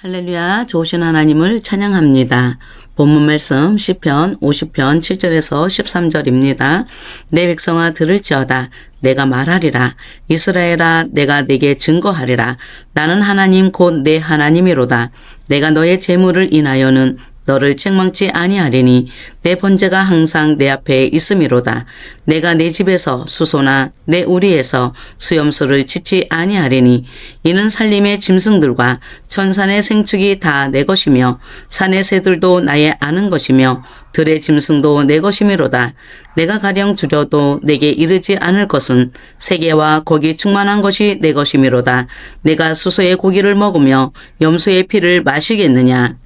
할렐루야, 좋으신 하나님을 찬양합니다. 본문 말씀 시편 50편 7절에서 13절입니다. 내 백성아 들을지어다. 내가 말하리라. 이스라엘아 내가 내게 증거하리라. 나는 하나님 곧 내 하나님이로다. 내가 너의 재물을 인하여는 너를 책망치 아니하리니 내 번제가 항상 내 앞에 있음이로다. 내가 내 집에서 수소나 내 우리에서 수염소를 치지 아니하리니 이는 살림의 짐승들과 천산의 생축이 다 내 것이며 산의 새들도 나의 아는 것이며 들의 짐승도 내 것이미로다. 내가 가령 두려도 내게 이르지 않을 것은 세계와 거기 충만한 것이 내 것이미로다. 내가 수소의 고기를 먹으며 염소의 피를 마시겠느냐.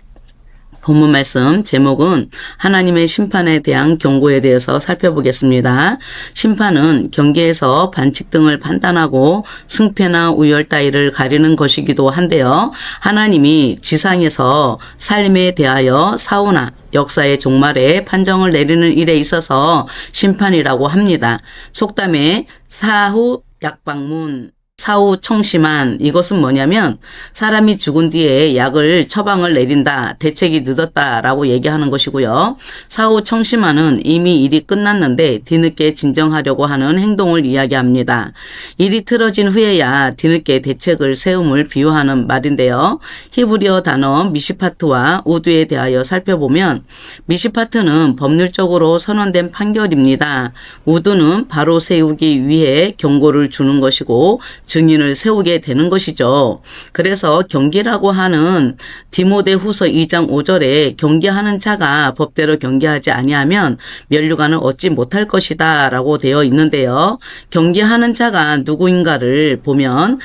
본문 말씀 제목은 하나님의 심판에 대한 경고에 대해서 살펴보겠습니다. 심판은 경계에서 반칙 등을 판단하고 승패나 우열 따위를 가리는 것이기도 한데요. 하나님이 지상에서 삶에 대하여 사후나 역사의 종말에 판정을 내리는 일에 있어서 심판이라고 합니다. 속담에 사후 약방문 사후 청심한, 이것은 뭐냐면 사람이 죽은 뒤에 약을 처방을 내린다, 대책이 늦었다라고 얘기하는 것이고요. 사후 청심한은 이미 일이 끝났는데 뒤늦게 진정하려고 하는 행동을 이야기합니다. 일이 틀어진 후에야 뒤늦게 대책을 세움을 비유하는 말인데요. 히브리어 단어 미시파트와 우두에 대하여 살펴보면 미시파트는 법률적으로 선언된 판결입니다. 우두는 바로 세우기 위해 경고를 주는 것이고 증인을 세우게 되는 것이죠. 그래서 경계라고 하는 디모데후서 2장 5절에 경계하는 자가 법대로 경계하지 아니하면 면류관을 얻지 못할 것이다 라고 되어 있는데요. 경계하는 자가 누구인가를 보면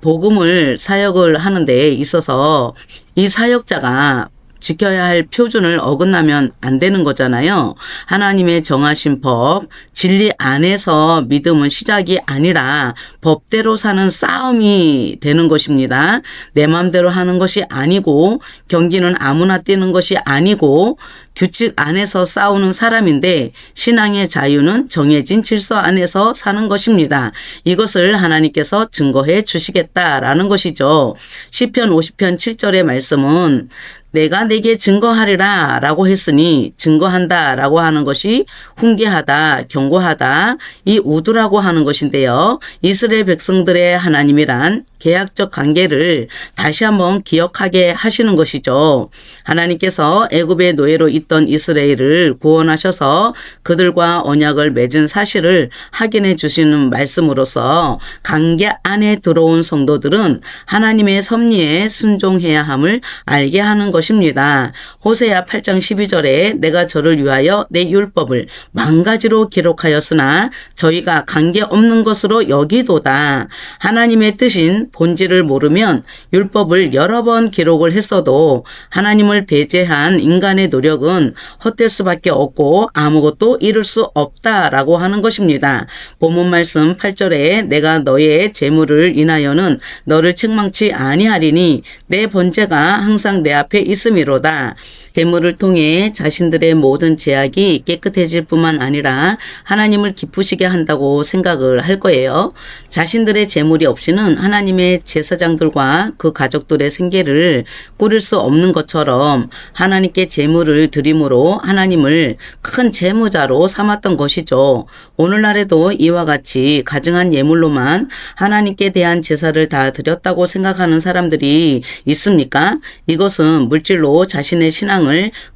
복음을 사역을 하는 데 있어서 이 사역자가 지켜야 할 표준을 어긋나면 안 되는 거잖아요. 하나님의 정하신 법, 진리 안에서 믿음은 시작이 아니라 법대로 사는 싸움이 되는 것입니다. 내 마음대로 하는 것이 아니고 경기는 아무나 뛰는 것이 아니고 규칙 안에서 싸우는 사람인데 신앙의 자유는 정해진 질서 안에서 사는 것입니다. 이것을 하나님께서 증거해 주시겠다라는 것이죠. 시편 50편 7절의 말씀은 내가 내게 증거하리라 라고 했으니 증거한다 라고 하는 것이 훈계하다, 경고하다, 이 우두라고 하는 것인데요. 이스라엘 백성들의 하나님이란 계약적 관계를 다시 한번 기억하게 하시는 것이죠. 하나님께서 애굽의 노예로 있던 이스라엘을 구원하셔서 그들과 언약을 맺은 사실을 확인해 주시는 말씀으로서 관계 안에 들어온 성도들은 하나님의 섭리에 순종해야 함을 알게 하는 것입니다. 호세아 8장 12절에 내가 저를 위하여 내 율법을 만가지로 기록하였으나 저희가 관계없는 것으로 여기도다. 하나님의 뜻인 본질을 모르면 율법을 여러 번 기록을 했어도 하나님을 배제한 인간의 노력은 헛될 수밖에 없고 아무것도 이룰 수 없다라고 하는 것입니다. 본문 말씀 8절에 내가 너의 재물을 인하여는 너를 책망치 아니하리니 내 번제가 항상 내 앞에 있음이로다. 재물을 통해 자신들의 모든 제약이 깨끗해질 뿐만 아니라 하나님을 기쁘시게 한다고 생각을 할 거예요. 자신들의 재물이 없이는 하나님의 제사장들과 그 가족들의 생계를 꾸릴 수 없는 것처럼 하나님께 재물을 드림으로 하나님을 큰 재무자로 삼았던 것이죠. 오늘날에도 이와 같이 가증한 예물로만 하나님께 대한 제사를 다 드렸다고 생각하는 사람들이 있습니까? 이것은 물질로 자신의 신앙을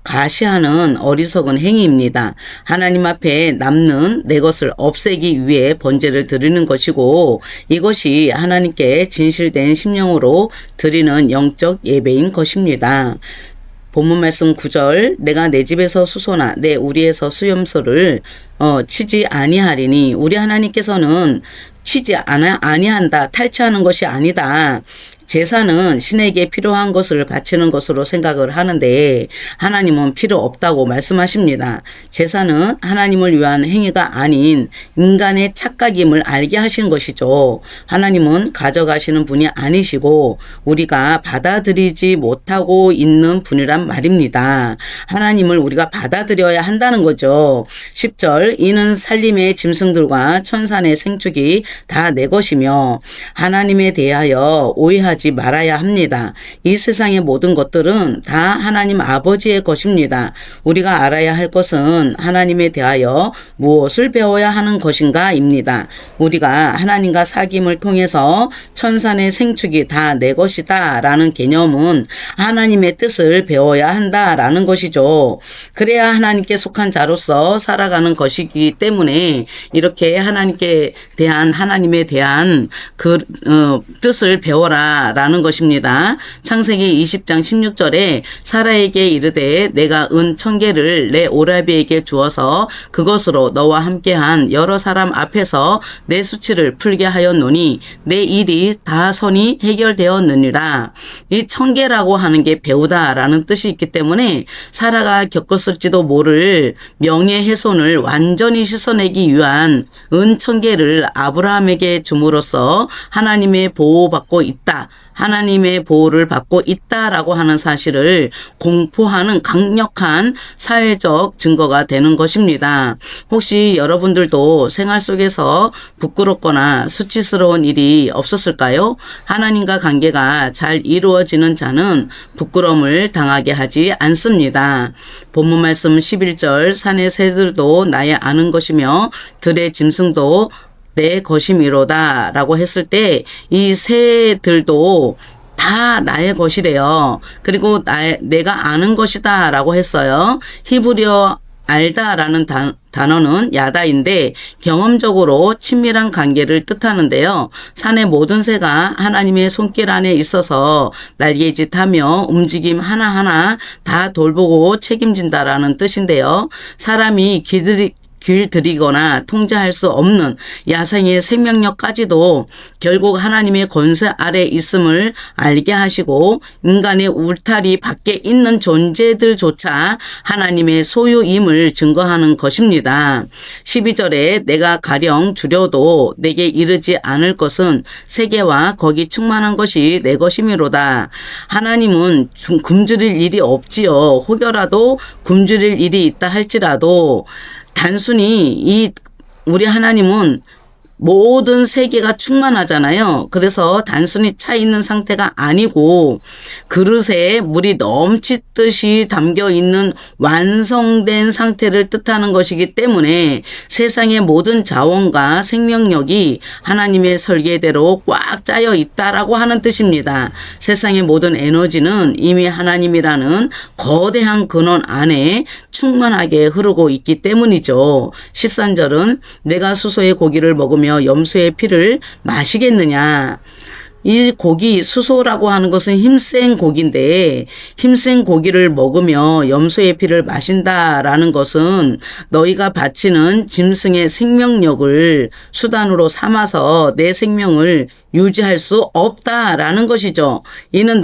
가시하는 어리석은 행위입니다. 하나님 앞에 남는 내 것을 없애기 위해 번제를 드리는 것이고 이것이 하나님께 진실된 심령으로 드리는 영적 예배인 것입니다. 본문 말씀 9절 내가 내 집에서 수소나 내 우리에서 수염소를 치지 아니하리니 우리 하나님께서는 치지 아니한다, 탈취하는 것이 아니다. 제사는 신에게 필요한 것을 바치는 것으로 생각을 하는데 하나님은 필요 없다고 말씀하십니다. 제사는 하나님을 위한 행위가 아닌 인간의 착각임을 알게 하시는 것이죠. 하나님은 가져가시는 분이 아니시고 우리가 받아들이지 못하고 있는 분이란 말입니다. 하나님을 우리가 받아들여야 한다는 거죠. 10절 이는 살림의 짐승들과 천산의 생축이 다 내 것이며 하나님에 대하여 오해하지 하지 말아야 합니다. 이 세상의 모든 것들은 다 하나님 아버지의 것입니다. 우리가 알아야 할 것은 하나님에 대하여 무엇을 배워야 하는 것인가 입니다. 우리가 하나님과 사귐을 통해서 천산의 생축이 다 내 것이다 라는 개념은 하나님의 뜻을 배워야 한다 라는 것이죠. 그래야 하나님께 속한 자로서 살아가는 것이기 때문에 이렇게 하나님에 대한 그 뜻을 배워라 라는 것입니다. 창세기 20장 16절에 사라에게 이르되 내가 은 1000개를 내 오라비에게 주어서 그것으로 너와 함께한 여러 사람 앞에서 내 수치를 풀게 하였노니 내 일이 다 선이 해결되었느니라. 이 1000개라고 하는 게 배우다라는 뜻이 있기 때문에 사라가 겪었을지도 모를 명예훼손을 완전히 씻어내기 위한 은 1000개를 아브라함에게 줌으로써 하나님의 보호받고 있다. 하나님의 보호를 받고 있다라고 하는 사실을 공포하는 강력한 사회적 증거가 되는 것입니다. 혹시 여러분들도 생활 속에서 부끄럽거나 수치스러운 일이 없었을까요? 하나님과 관계가 잘 이루어지는 자는 부끄러움을 당하게 하지 않습니다. 본문 말씀 11절 산의 새들도 나의 아는 것이며 들의 짐승도 내 것이미로다 라고 했을 때 이 새들도 다 나의 것이래요. 그리고 내가 아는 것이다 라고 했어요. 히브리어 알다라는 단어는 야다인데 경험적으로 친밀한 관계를 뜻하는데요. 산의 모든 새가 하나님의 손길 안에 있어서 날개짓하며 움직임 하나하나 다 돌보고 책임진다라는 뜻인데요. 사람이 길들이거나 통제할 수 없는 야생의 생명력까지도 결국 하나님의 권세 아래 있음을 알게 하시고 인간의 울타리 밖에 있는 존재들조차 하나님의 소유임을 증거하는 것입니다. 12절에 내가 가령 줄여도 내게 이르지 않을 것은 세계와 거기 충만한 것이 내 것이미로다. 하나님은 굶주릴 일이 없지요. 혹여라도 굶주릴 일이 있다 할지라도 단순히 우리 하나님은 모든 세계가 충만하잖아요. 그래서 단순히 차 있는 상태가 아니고 그릇에 물이 넘치듯이 담겨 있는 완성된 상태를 뜻하는 것이기 때문에 세상의 모든 자원과 생명력이 하나님의 설계대로 꽉 짜여 있다라고 하는 뜻입니다. 세상의 모든 에너지는 이미 하나님이라는 거대한 근원 안에 충만하게 흐르고 있기 때문이죠. 13절은 내가 수소의 고기를 먹으며 염소의 피를 마시겠느냐. 이 고기, 수소라고 하는 것은 힘센 고기인데 힘센 고기를 먹으며 염소의 피를 마신다라는 것은 너희가 바치는 짐승의 생명력을 수단으로 삼아서 내 생명을 유지할 수 없다라는 것이죠. 이는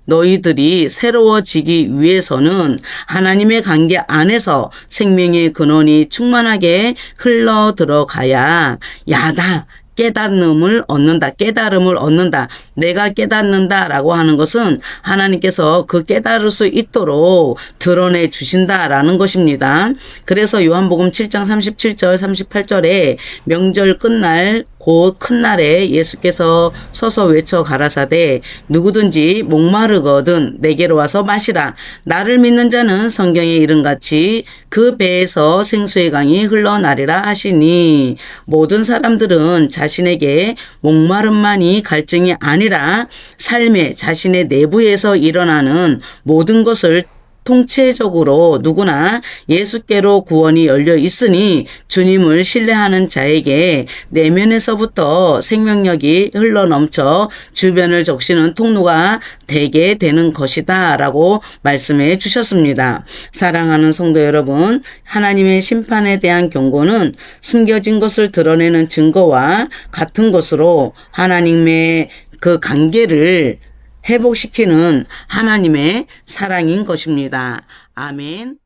너희들이 새로워지기 위해서는 하나님의 관계 안에서 생명의 근원이 충만하게 흘러 들어가야 깨달음을 얻는다. 내가 깨닫는다라고 하는 것은 하나님께서 그 깨달을 수 있도록 드러내 주신다라는 것입니다. 그래서 요한복음 7장 37절 38절에 명절 끝날 곧 큰 날에 예수께서 서서 외쳐 가라사대 누구든지 목마르거든 내게로 와서 마시라. 나를 믿는 자는 성경에 이른같이 그 배에서 생수의 강이 흘러나리라 하시니 모든 사람들은 자신에게 목마름만이 갈증이 아니라 삶의 자신의 내부에서 일어나는 모든 것을 통체적으로 누구나 예수께로 구원이 열려 있으니 주님을 신뢰하는 자에게 내면에서부터 생명력이 흘러넘쳐 주변을 적시는 통로가 되게 되는 것이다 라고 말씀해 주셨습니다. 사랑하는 성도 여러분, 하나님의 심판에 대한 경고는 숨겨진 것을 드러내는 증거와 같은 것으로 하나님의 그 관계를 회복시키는 하나님의 사랑인 것입니다. 아멘.